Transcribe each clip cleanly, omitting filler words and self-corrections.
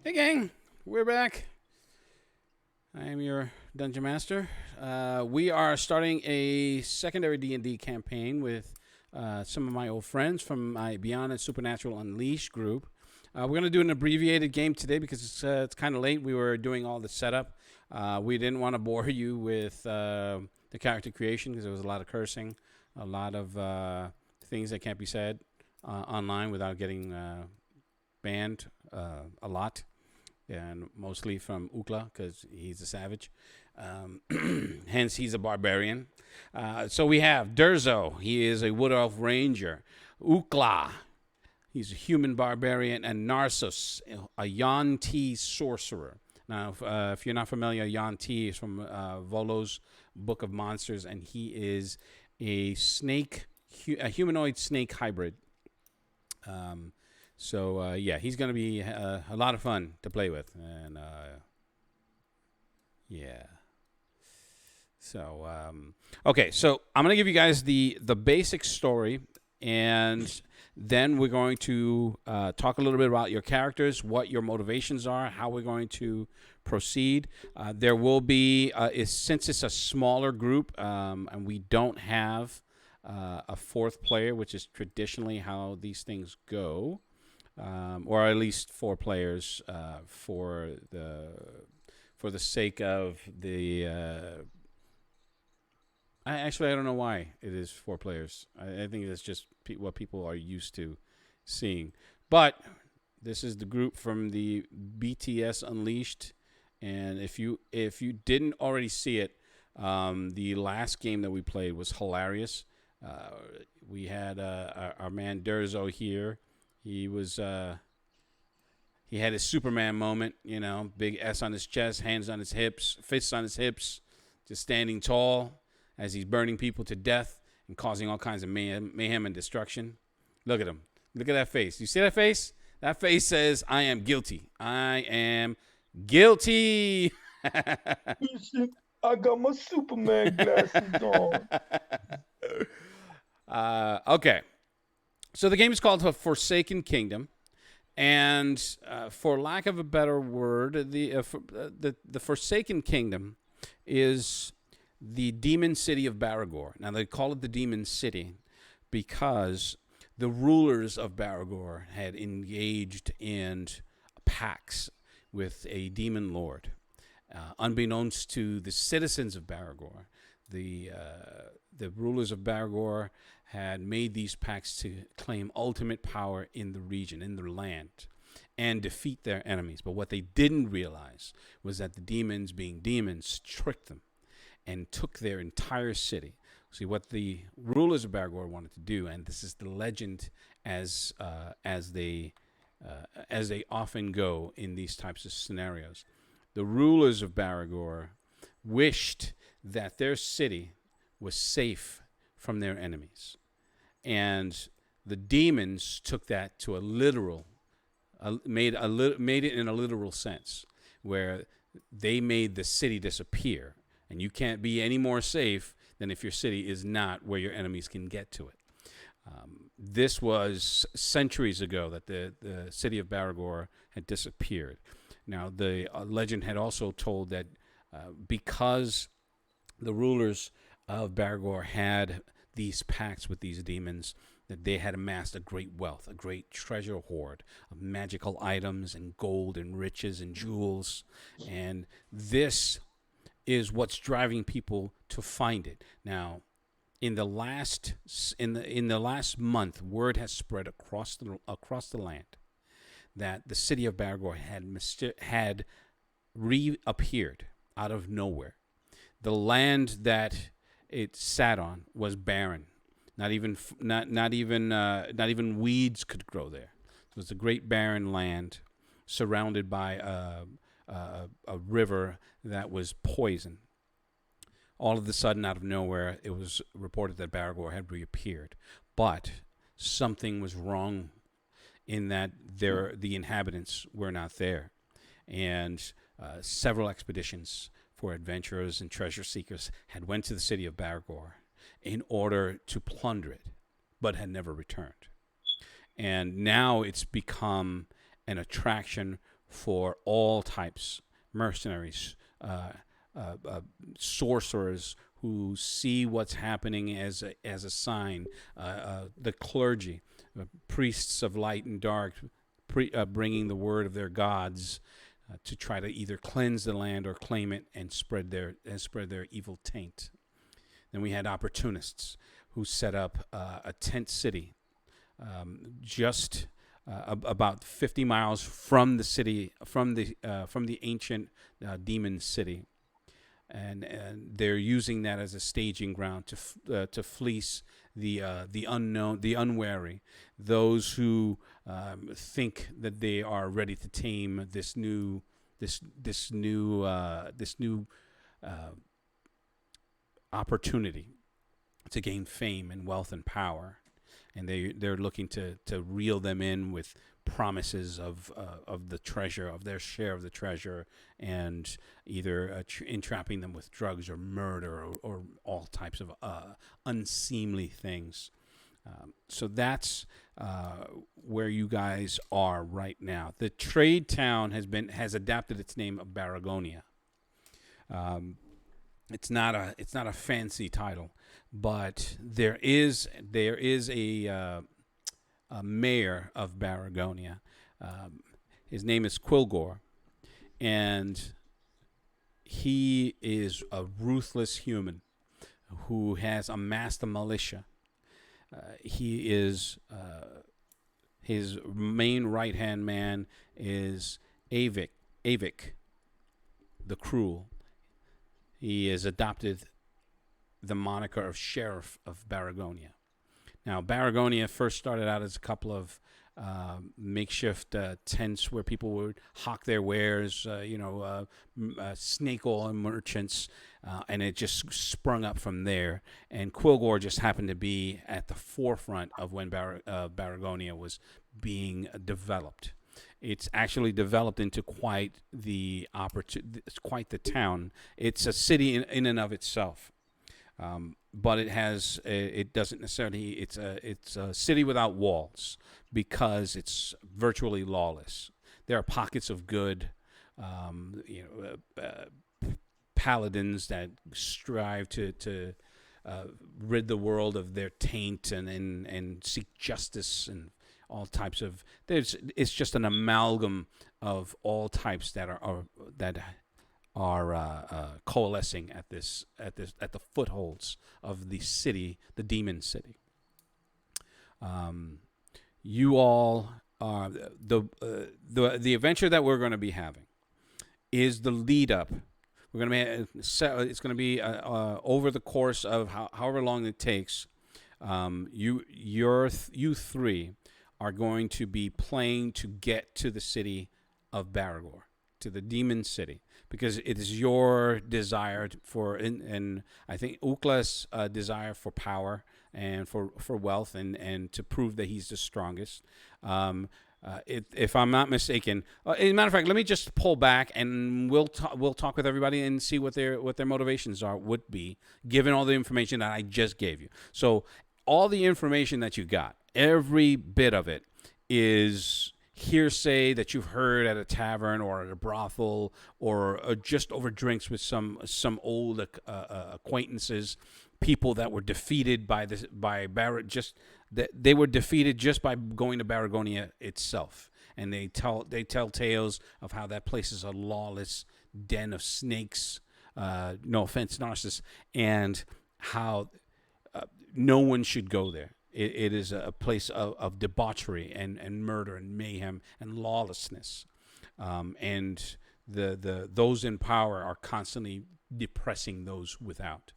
Hey gang, we're back. I am your dungeon master. We are starting a secondary D&D campaign with some of my old friends from my Beyond and Supernatural Unleashed group. We're going to do an abbreviated game today because it's kind of late. We were doing all the setup. We didn't want to bore you with the character creation because there was a lot of cursing, a lot of things that can't be said online without getting banned a lot, and mostly from Ukla because he's a savage. Hence, he's a barbarian. So we have Durzo. He is a Wood Elf Ranger. Ukla. He's a human barbarian. And Narsus, a Yuan-Ti sorcerer. Now, if you're not familiar, Yuan-Ti is from Volo's Book of Monsters, and he is a snake, a humanoid snake hybrid. So yeah, he's going to be a lot of fun to play with, and yeah. So okay, so I'm going to give you guys the basic story, and then we're going to talk a little bit about your characters, what your motivations are, how we're going to proceed. There will be, since it's a smaller group, and we don't have a fourth player, which is traditionally how these things go. Or at least four players for the sake of the. I don't know why it is four players. I think it's just what people are used to seeing. But this is the group from the BTS Unleashed, and if you didn't already see it, the last game that we played was hilarious. We had our man Durzo here. He was he had his Superman moment, big S on his chest, hands on his hips, fists on his hips, just standing tall as he's burning people to death and causing all kinds of mayhem and destruction. Look at him. Look at that face. You see that face? That face says, I am guilty. I am guilty. I got my Superman glasses on. Okay. So the game is called The Forsaken Kingdom. And for lack of a better word, the Forsaken Kingdom is the demon city of Baragor. Now, they call it the demon city because the rulers of Baragor had engaged in pacts with a demon lord. Unbeknownst to the citizens of Baragor, the rulers of Baragor had made these pacts to claim ultimate power in the region, in the land, and defeat their enemies. But what they didn't realize was that the demons, being demons, tricked them and took their entire city. See, what the rulers of Baragor wanted to do, and this is the legend as they often go in these types of scenarios. The rulers of Baragor wished that their city was safe from their enemies. And the demons took that to a literal, made it in a literal sense, where they made the city disappear. And you can't be any more safe than if your city is not where your enemies can get to it. This was centuries ago that the city of Baragor had disappeared. Now, the legend had also told that because the rulers of Baragor had these pacts with these demons, that they had amassed a great wealth, a great treasure hoard of magical items and gold and riches and jewels. And this is what's driving people to find it. Now, in the last month, word has spread across the land that the city of Baragor had reappeared out of nowhere. The land that it sat on was barren. Not even weeds could grow there. It was a great barren land surrounded by a river that was poison. All of a sudden, out of nowhere, it was reported that Baragor had reappeared. But something was wrong in that the inhabitants were not there. And several expeditions for adventurers and treasure seekers had went to the city of Baragor in order to plunder it, but had never returned. And now it's become an attraction for all types, mercenaries, sorcerers who see what's happening as a sign, the clergy, priests of light and dark, bringing the word of their gods to try to either cleanse the land or claim it and spread their evil taint. Then we had opportunists who set up a tent city just about 50 miles from the city, from the ancient demon city, and they're using that as a staging ground to fleece the unknown, the unwary, those who think that they are ready to tame this new opportunity to gain fame and wealth and power, and they're looking to reel them in with promises of the treasure, of their share of the treasure, and either entrapping them with drugs or murder or all types of unseemly things. So that's where you guys are right now. The trade town has adapted its name of Baragonia. It's not a fancy title, but there is a mayor of Baragonia. His name is Quilgor, and he is a ruthless human who has amassed a militia. He is his main right-hand man is Avik the Cruel. He has adopted the moniker of Sheriff of Baragonia. Now, Baragonia first started out as a couple of makeshift tents where people would hawk their wares, snake oil merchants, and it just sprung up from there. And Quilgor just happened to be at the forefront of when Baragonia was being developed. It's actually developed into quite the town. It's a city in and of itself. But it doesn't necessarily, it's a city without walls because it's virtually lawless. There are pockets of good, paladins that strive to rid the world of their taint and seek justice and all types of, it's just an amalgam of all types that are coalescing at the footholds of the city, the demon city. You all are the adventure that we're going to be having is the lead up. We're going to be it's going to be over the course of however long it takes. You three are going to be playing to get to the city of Baragor, to the demon city, because it is your desire for, and I think Ukla's desire for power and for wealth and to prove that he's the strongest. If I'm not mistaken, as a matter of fact, let me just pull back and we'll talk with everybody and see what their motivations would be, given all the information that I just gave you. So all the information that you got, every bit of it is hearsay that you've heard at a tavern or at a brothel or just over drinks with some old acquaintances, people that were defeated they were defeated just by going to Baragonia itself, and they tell tales of how that place is a lawless den of snakes. No offense, Narcissus, and how no one should go there. It is a place of debauchery and murder and mayhem and lawlessness, and those in power are constantly depressing those without,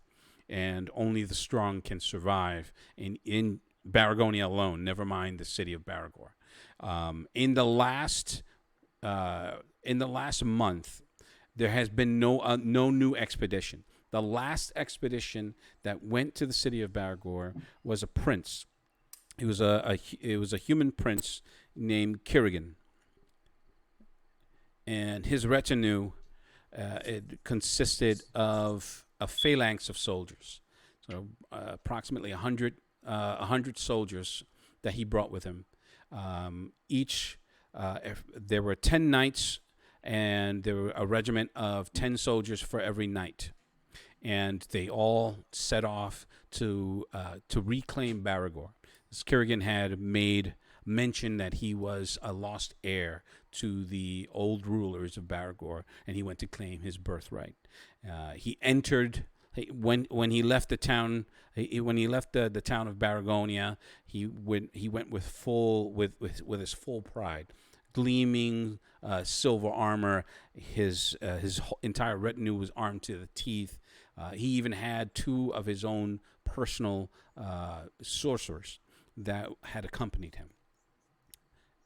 and only the strong can survive in Baragonia alone. Never mind the city of Baragor. In the last month, there has been no new expedition. The last expedition that went to the city of Baragor was a prince. It was a human prince named Kirigan, and his retinue it consisted of a phalanx of soldiers, so approximately 100 soldiers that he brought with him. There were 10 knights and there were a regiment of 10 soldiers for every knight, and they all set off to reclaim Baragor. Skirrigan had made mention that he was a lost heir to the old rulers of Baragor, and he went to claim his birthright. He entered when he left the town. When he left the town of Baragonia, he went with his full pride, gleaming silver armor. His entire retinue was armed to the teeth. He even had two of his own personal sorcerers that had accompanied him,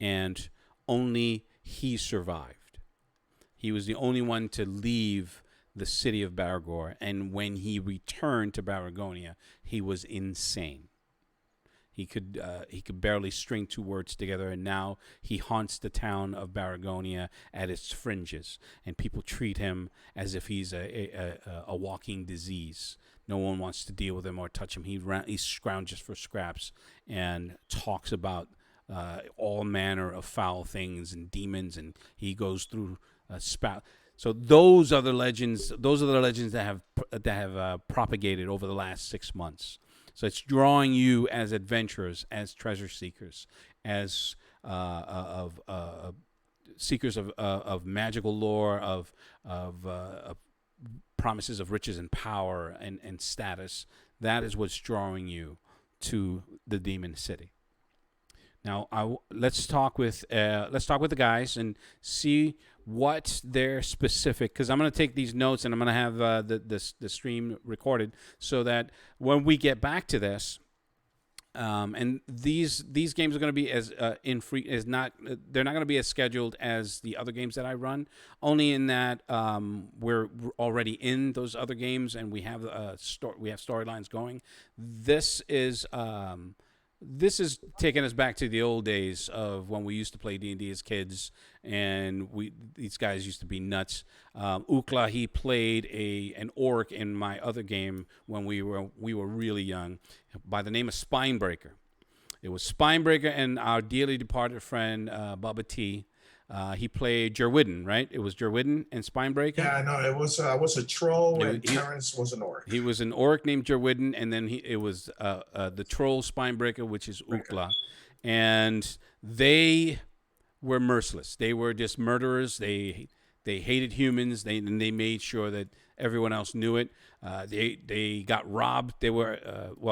and only he survived. He was the only one to leave the city of Baragor, and when he returned to Baragonia, he was insane. He could barely string two words together, and now he haunts the town of Baragonia at its fringes, and people treat him as if he's a walking disease. No one wants to deal with him or touch him. He scrounges for scraps and talks about all manner of foul things and demons, and he goes through spout. So those are the legends. Those are the legends that have propagated over the last 6 months. So it's drawing you as adventurers, as treasure seekers, as seekers of magical lore, of promises of riches and power and status. That is what's drawing you to the demon city. Now, let's talk with the guys and see what they're specific. Because I'm going to take these notes and I'm going to have the stream recorded so that when we get back to this, and these games are going to be as they're not going to be as scheduled as the other games that I run. Only in that we're already in those other games and we have storylines going. This is taking us back to the old days of when we used to play D&D as kids, and these guys used to be nuts. Ukla, he played an orc in my other game when we were really young, by the name of Spinebreaker. It was Spinebreaker and our dearly departed friend Bubba T. He played Jerwidden, right? It was Jerwidden and Spinebreaker. Yeah, no, it was a troll, and Terrence was an orc. He was an orc named Jerwidden, and then it was the troll Spinebreaker, which is Ukla. And they were merciless. They were just murderers. They hated humans. They made sure that everyone else knew it. They got robbed. They were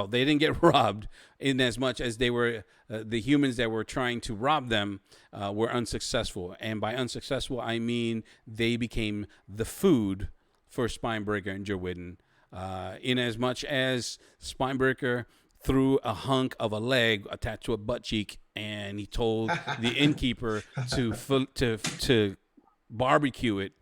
they didn't get robbed in as much as they were the humans that were trying to rob them were unsuccessful. And by unsuccessful, I mean they became the food for Spinebreaker and Jerwidden. In as much as Spinebreaker threw a hunk of a leg attached to a butt cheek, and he told the innkeeper to barbecue it.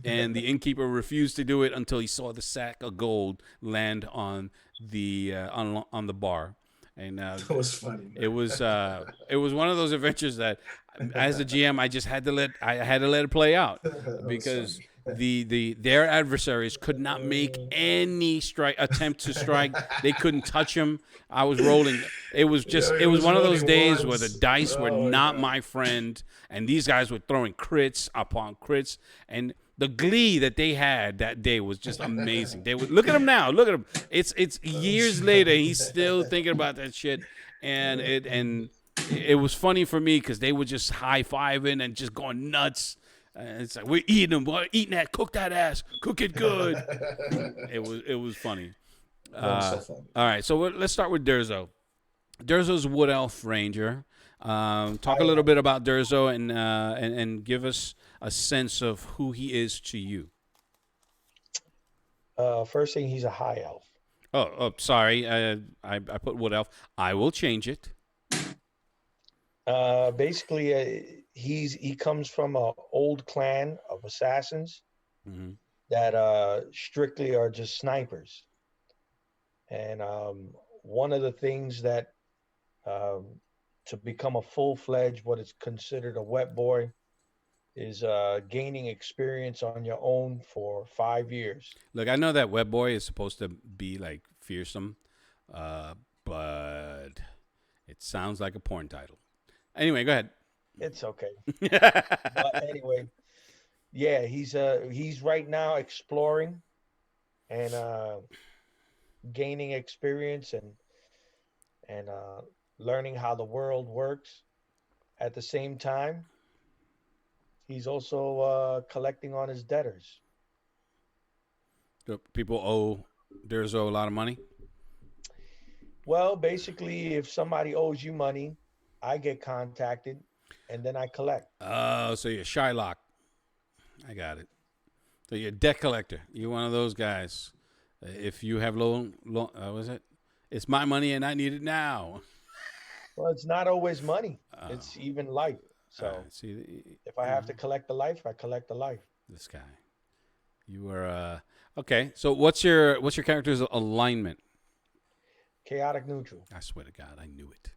And the innkeeper refused to do it until he saw the sack of gold land on the on the bar, and that was funny. It was one of those adventures that, as a GM, I just had to let it play out because their adversaries could not make any attempt to strike. They couldn't touch him. I was rolling. It was one of those days where the dice were not my friend, and these guys were throwing crits upon crits, and the glee that they had that day was just amazing. They would look at him now. Look at him. It's years later. He's still thinking about that shit, and it was funny for me because they were just high fiving and just going nuts. It's like, we're eating them, boy. Eating that. Cook that ass. Cook it good. It was funny. So funny. All right, so let's start with Durzo. Durzo's Wood Elf Ranger. Talk a little bit about Durzo and give us a sense of who he is to you. First thing, he's a high elf. Oh, sorry. I put Wood Elf. I will change it. Basically, he comes from an old clan of assassins that strictly are just snipers. And one of the things that to become a full-fledged, what is considered a wet boy, is gaining experience on your own for 5 years. Look, I know that wet boy is supposed to be like fearsome, but it sounds like a porn title. Anyway, go ahead. It's okay. But anyway, Yeah, he's right now exploring and gaining experience and learning how the world works. At the same time, he's also collecting on his debtors. Do people owe Durzo a lot of money? Well, basically, if somebody owes you money, I get contacted and then I collect. Oh, so you're Shylock. I got it. So you're a debt collector. You're one of those guys. If you have loan, what was it? It's my money and I need it now. Well, it's not always money. Oh, It's even life. So see, if I have to collect the life, I collect the life. this guy. You are okay. So what's your character's alignment? Chaotic neutral. I swear to God, I knew it.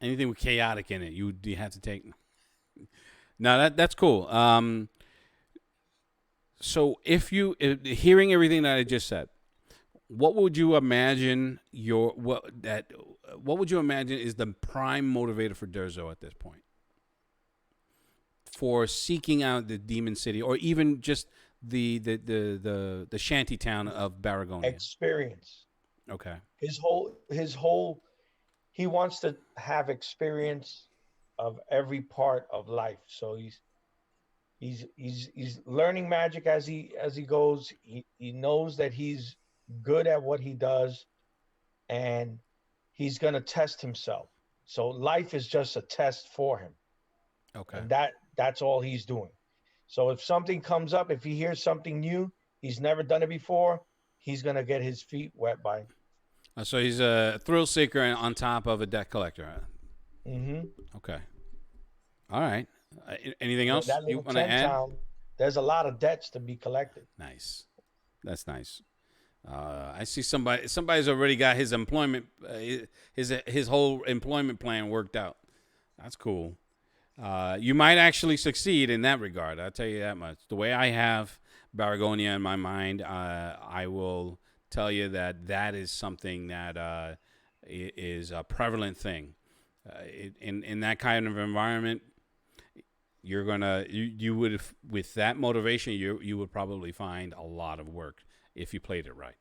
Anything with chaotic in it, you have to take. No, that's cool. So if hearing everything that I just said, what would you imagine what would you imagine is the prime motivator for Durzo at this point? For seeking out the demon city, or even just the shanty town of Baragor. Experience. Okay. His whole he wants to have experience of every part of life. So he's learning magic as he goes. He knows that he's good at what he does, and he's gonna test himself. So life is just a test for him. Okay. And that's all he's doing. So if something comes up, if he hears something new, he's never done it before, he's gonna get his feet wet by. So he's a thrill seeker on top of a debt collector. Mm-hmm. Okay. All right. Anything else That you little want to add? town, there's a lot of debts to be collected. Nice. That's nice. I see somebody's already got his employment, his whole employment plan worked out. That's cool. You might actually succeed in that regard. I'll tell you that much. The way I have Baragonia in my mind, I will tell you that is something that is a prevalent thing. In that kind of environment, you would, with that motivation, you would probably find a lot of work if you played it right.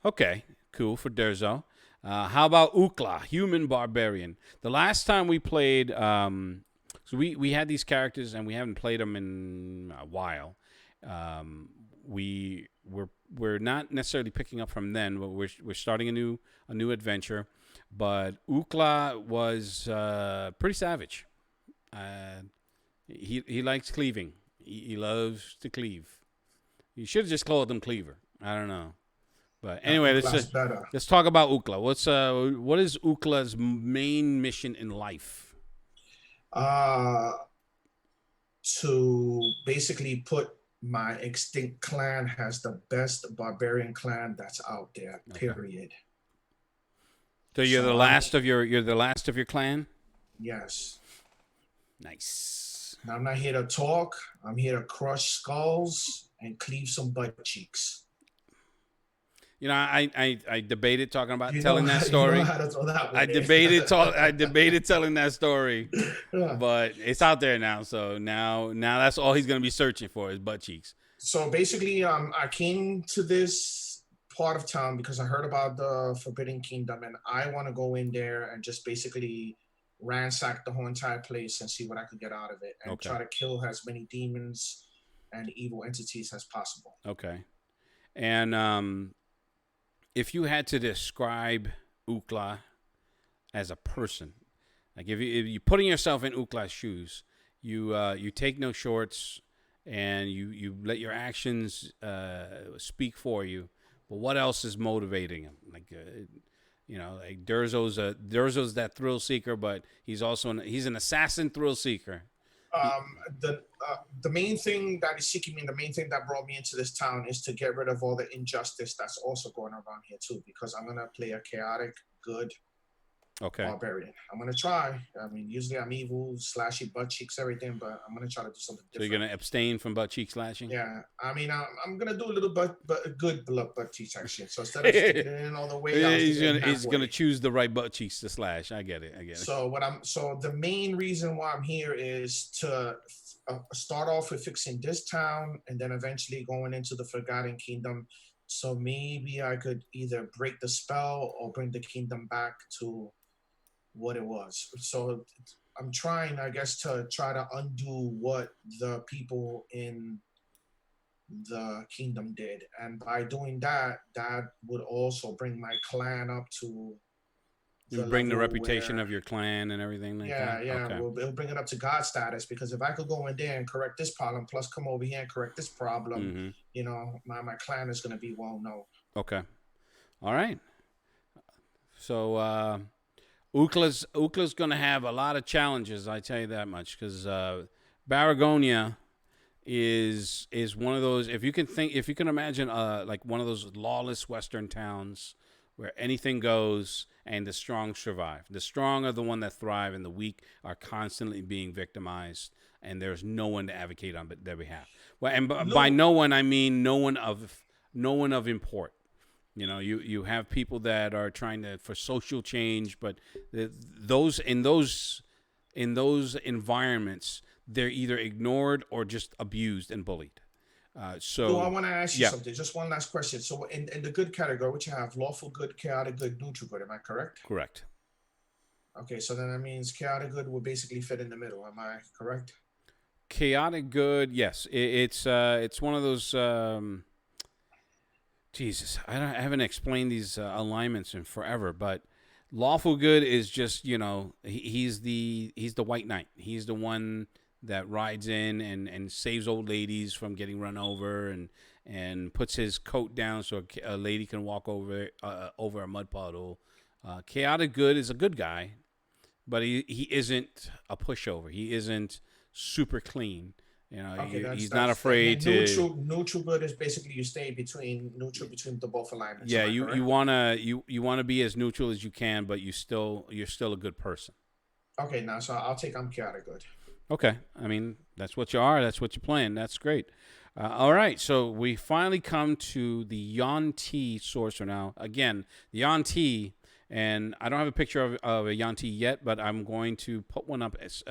Okay, cool for Durzo. How about Ukla, human barbarian? The last time we played, so we had these characters and we haven't played them in a while. We're not necessarily picking up from then, but we're starting a new adventure. But Ukla was pretty savage. He likes cleaving. He loves to cleave. You should have just called him Cleaver. I don't know. But anyway, let's talk about Ukla. What is Ukla's main mission in life? To basically put my extinct clan as the best barbarian clan that's out there. Period. So you're the last of your clan? Yes. Nice. Now, I'm not here to talk. I'm here to crush skulls and cleave some butt cheeks. You know, I debated talking about telling that story. You know how to throw that one I debated telling that story, but it's out there now. So now that's all he's gonna be searching for is butt cheeks. So basically, I came to this part of town because I heard about the Forbidden Kingdom, and I want to go in there and just basically ransack the whole entire place and see what I could get out of it, and try to kill as many demons and evil entities as possible. Okay, and if you had to describe Ukla as a person, like if you're putting yourself in Ukla's shoes, you take no shorts, and you let your actions speak for you. But what else is motivating him? Like like Durzo's that thrill seeker, but he's also he's an assassin thrill seeker. The main thing that is seeking me, the main thing that brought me into this town is to get rid of all the injustice that's also going around here too, because I'm gonna play a chaotic good Okay. barbarian. I'm gonna try. I mean, usually I'm evil, slashy butt cheeks, everything, but I'm gonna try to do something So you're different. gonna abstain from butt cheek slashing? Yeah, I mean, I'm gonna do a little but a good butt cheeks action. So instead of sticking it in all the way, I'll stick it in He's gonna halfway. choose the right butt cheeks to slash. I get it. I get it. So the main reason why I'm here is to start off with fixing this town, and then eventually going into the Forgotten Kingdom. So maybe I could either break the spell or bring the kingdom back to what it was. So I'm trying, I guess, to try to undo what the people in the kingdom did, and by doing that, that would also bring my clan up to You the bring the level reputation where, of your clan and everything like that. yeah, Okay. it'll bring it up to God status. Because if I could go in there and correct this problem, plus come over here and correct this problem, Mm-hmm. my clan is going to be well known. Okay. All right. So Ukla's gonna have a lot of challenges. I tell you that much, because Baragonia is one of those. If you can imagine, like one of those lawless Western towns where anything goes and the strong survive. The strong are the one that thrive, and the weak are constantly being victimized, and there's no one to advocate on their behalf. Well, and by Lou, no one I mean no one of import. You have people that are trying to for social change, but those in those environments, they're either ignored or just abused and bullied. Lou, I So, want to ask you yeah, something. Just one last question. So, in the good category, which you have lawful good, chaotic good, neutral good. Am I correct? correct. Okay, so then that means chaotic good will basically fit in the middle. Am I correct? Chaotic good, yes. It's one of those. Jesus, I haven't explained these alignments in forever, but lawful good is just he's the white knight. He's the one that rides in and saves old ladies from getting run over and puts his coat down so a lady can walk over a mud puddle. Chaotic good is a good guy, but he isn't a pushover. He isn't super clean. Okay, He's not afraid to. neutral good is basically you stay between neutral between the both alignments. Yeah, Am I you correct? wanna you wanna be as neutral as you can, but you're still a good person. Okay, now so I'll take I'm chaotic good. Okay, I mean that's what you are. That's what you're playing. That's great. All right, so we finally come to the Yuan-Ti sorcerer now. Again, the Yuan-Ti, and I don't have a picture of a Yuan-Ti yet, but I'm going to put one up as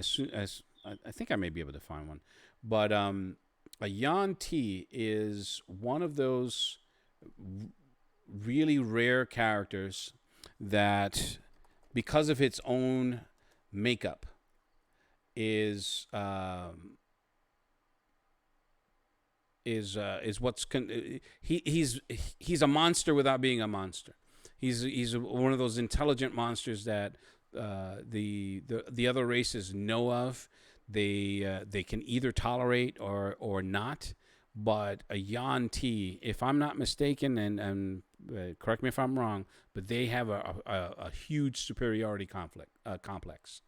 soon as I think I may be able to find one. But a Yuan-Ti is one of those really rare characters that, because of its own makeup, is what's he's a monster without being a monster. He's one of those intelligent monsters that the other races know of. They can either tolerate or not. But a Yuan-Ti, if I'm not mistaken, and correct me if I'm wrong, but they have a huge superiority complex.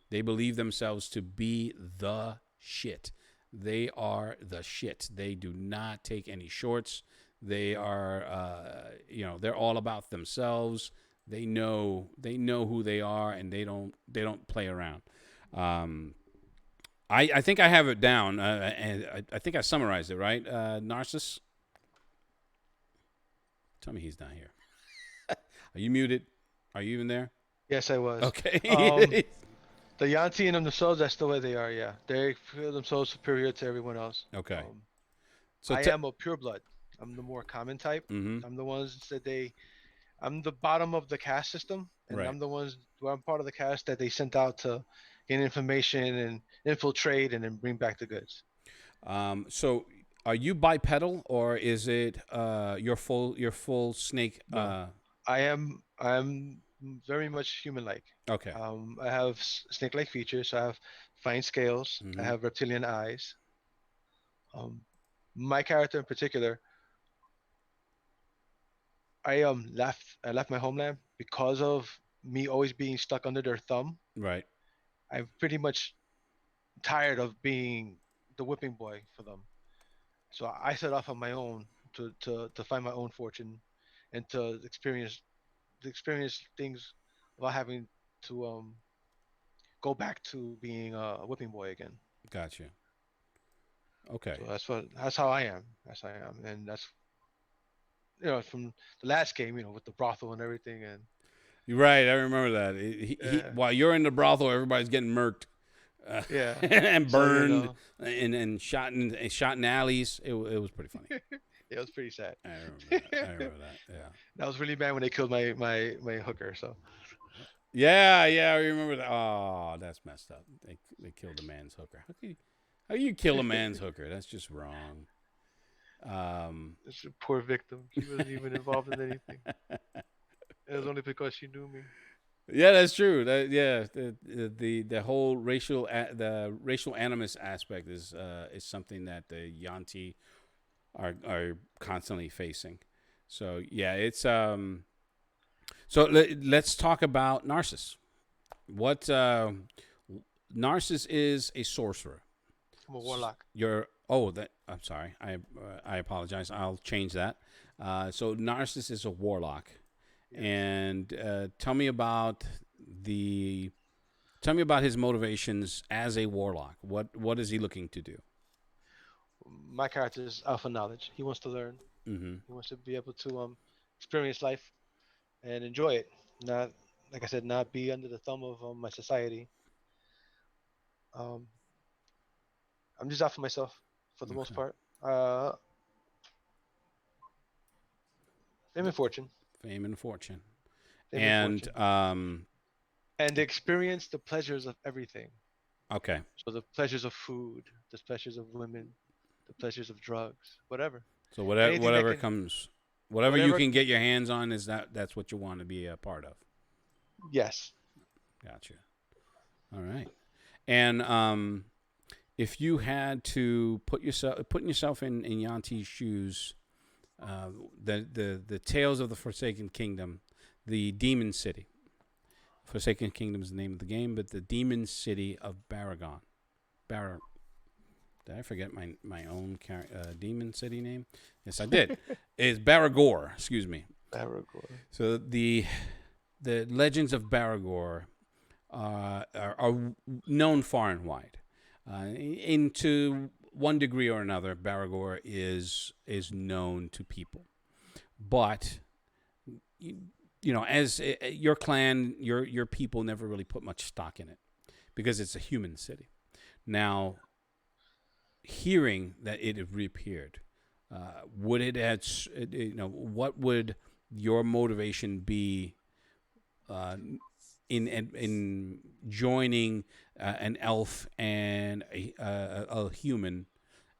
They believe themselves to be the shit. They are the shit. They do not take any shorts. They are, they're all about themselves. They know who they are, and they don't play around. I think I have it down, and I think I summarized it right. Narcissus, tell me he's not here. Are you muted? Are you even there? Yes, I was. Okay. The Yanti in themselves, that's the way they are. Yeah, they feel themselves superior to everyone else. Okay. Um, So I am a pureblood. I'm the more common type. mm-hmm. I'm the ones that I'm the bottom of the caste system, and Right. I'm the ones who I'm part of the caste that they sent out to gain information and infiltrate and then bring back the goods. So are you bipedal, or is it your full snake? No, I'm very much human-like. Okay. I have snake-like features. I have fine scales. I Mm-hmm. have reptilian eyes. My character in particular, I left my homeland because of me always being stuck under their thumb. Right. I'm pretty much tired of being the whipping boy for them. So I set off on my own to find my own fortune and to experience things without having to go back to being a whipping boy again. Gotcha. Okay. So that's how I am. That's how I am, and that's from the last game, with the brothel and everything, and You're right. I remember that. yeah, While you're in the brothel, everybody's getting murked yeah. and So burned and shot in alleys. It was pretty funny. it was pretty sad. I remember that. I remember that. Yeah. That was really bad when they killed my hooker. So Yeah, I remember that. Oh, that's messed up. They killed a man's hooker. How you kill a man's hooker? That's just wrong. this poor victim. She wasn't even involved in anything. It was only because she knew me. Yeah, that's true. The whole the racial animus aspect is something that the Yanti are constantly facing. So yeah, it's So let's talk about Narcissus. What Narcissus is a sorcerer. I'm a warlock. I'm sorry. I apologize. I'll change that. So Narcissus is a warlock. Yes. And tell me about his motivations as a warlock. What is he looking to do? My character is alpha knowledge. He wants to learn. Mm-hmm. He wants to be able to experience life and enjoy it. Not, like I said, not be under the thumb of my society. I'm just out for myself for the most part. Fame and fortune. Fame and fortune. And experience the pleasures of everything. Okay. So the pleasures of food, the pleasures of women, the pleasures of drugs, whatever. So whatever you can get your hands on that's what you want to be a part of. Yes. Gotcha. All right. And if you had to putting yourself in Yanti's shoes, the Tales of the Forsaken Kingdom, the Demon City. Forsaken Kingdom is the name of the game, but the Demon City of Baragor. Did I forget my own Demon City name? Yes, I did. It's Baragor. Excuse me. Baragor. So the legends of Baragor are known far and wide. Into one degree or another, Baragor is known to people, but as your clan, your people never really put much stock in it because it's a human city. Now, hearing that it had reappeared, would it add? What would your motivation be in joining an elf and a human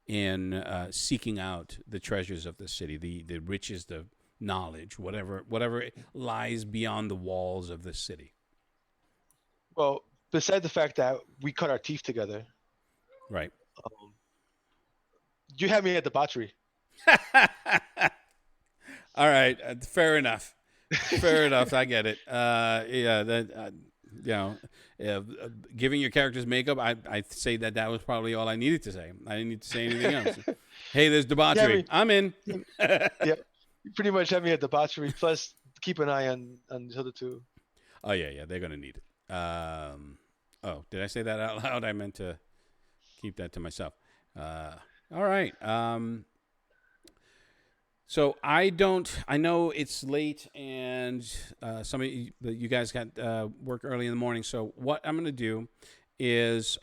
in seeking out the treasures of the city, the riches, the knowledge, whatever lies beyond the walls of the city? Well, besides the fact that we cut our teeth together, right? You had me at debauchery. All right, fair enough. Fair enough. I get it. Giving your characters makeup, I say that was probably all I needed to say. I didn't need to say anything else. Hey, there's debauchery. I'm in. Yeah, you pretty much have me at debauchery. Plus, keep an eye on the other two. Oh yeah, they're gonna need it. Did I say that out loud? I meant to keep that to myself. All right. So I know it's late and some of you guys got work early in the morning. So what I'm going to do is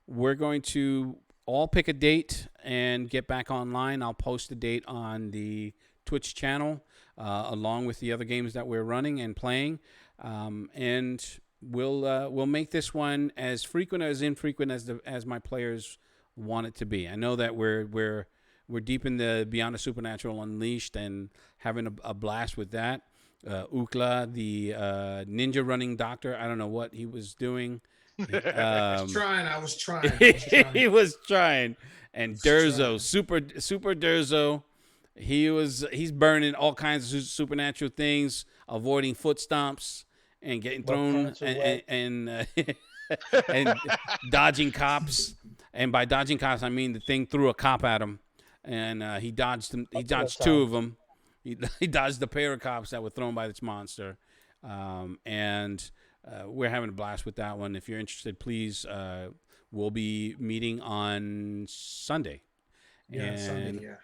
we're going to all pick a date and get back online. I'll post the date on the Twitch channel along with the other games that we're running and playing. And we'll make this one as frequent or as infrequent as my players want it to be. I know that we're deep in the Beyond the Supernatural Unleashed and having a blast with that. Ukla, the ninja running doctor, I don't know what he was doing. I was trying. He was trying. And Durzo, super Durzo, he's burning all kinds of supernatural things, avoiding foot stomps and getting thrown and dodging cops. And by dodging cops, I mean the thing threw a cop at him. And he dodged them. He dodged two of them. He dodged the pair of cops that were thrown by this monster. and we're having a blast with that one. If you're interested, please, we'll be meeting on Sunday. Yeah, Sunday, yeah.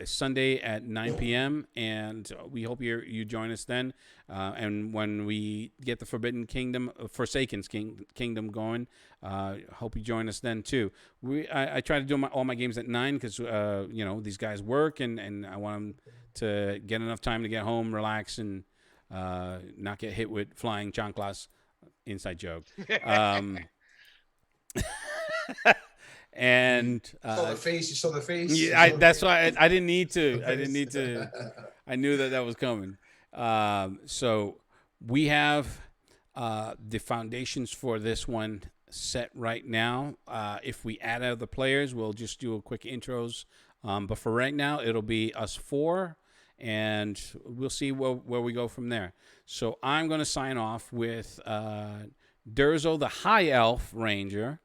Sunday at 9 p.m. and we hope you join us then. And when we get the Forsaken's Kingdom going, hope you join us then too. I try to do all my games at 9 because these guys work and I want them to get enough time to get home, relax, and not get hit with flying chanclas. Inside joke. And You saw the face. Yeah, that's why I didn't need to. I didn't need to. I knew that was coming. So we have the foundations for this one set right now. If we add other players, we'll just do a quick intros. But for right now, it'll be us 4, and we'll see where we go from there. So I'm going to sign off with Durzo, the High Elf Ranger,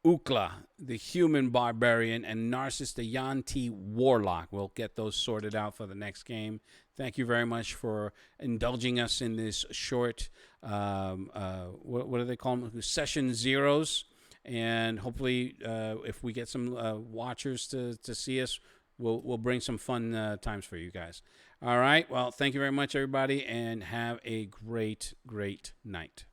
Ukla, the human barbarian, and Narcissus, the Yanti warlock. We'll get those sorted out for the next game. Thank you very much for indulging us in this short, what do they call them? Session zeros. And hopefully, if we get some watchers to see us, we'll bring some fun times for you guys. All right. Well, thank you very much, everybody, and have a great, great night.